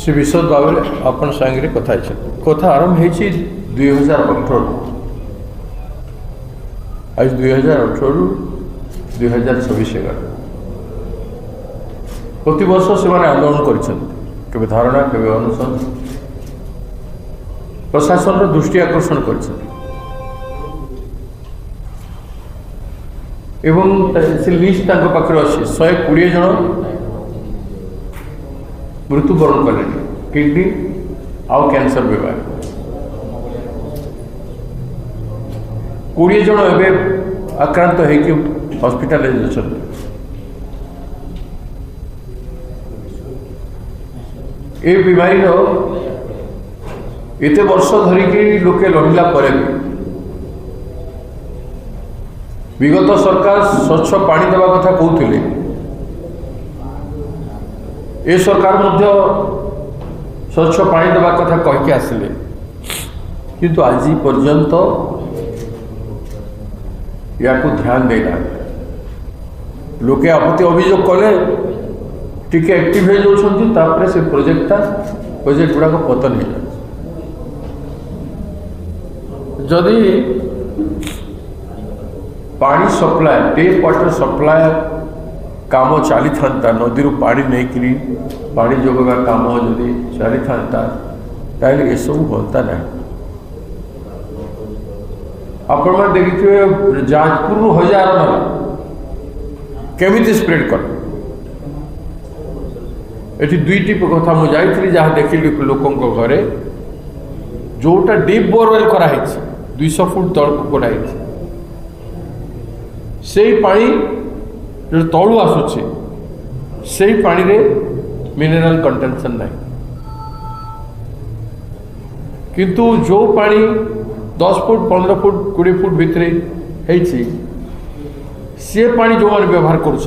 से विशद भाव में अपन सांगे कथा कथा आरंभ हो 2018 आज 2018 2026 प्रति वर्ष से आंदोलन कर धारणा के अनुसंध प्रशासन दृष्टि आकर्षण कर लिस्ट पाखे अच्छे 120 जन मृत्युवरण कले किडनी आउ कैंसर बीमार 20 जन एवं आक्रांत होगी हॉस्पिटलाइज अच्छा ये बीमारी एत वर्ष धरिकी लोके लड़ला पर विगत सरकार स्वच्छ पानी देवा कथा कहते ए सरकार मध्य स्वच्छ पानी देवा कथा कहके आसिले किंतु आज पर्यंत या ध्यान देना लोके आपत्ति अभियोग कले टिके एक्टिव हो जाऊँ से प्रोजेक्ट गुड़ाक पतन हो जदि पानी सप्लाय टेप वाटर सप्लाय काम चली था नदी पानी नहीं पानी जोगवा काम जदि चली था ताहले ये सब होता ना आपण मैंने देखिए जाजपुर 1000 माला केमिति स्प्रेड कर ये दुईटी कथा मुझे जहाँ देखिली लोकों घरे जोटा डीप बोरवेल कराई 200 फुट तल को गोड़ाई से पानी जो तलू आसुचे से पानी रे मिनरल कंटेंशन नहीं किंतु जो पानी 10 फुट 15 फुट 20 फुट भितर सी पानी जो मैंने व्यवहार कर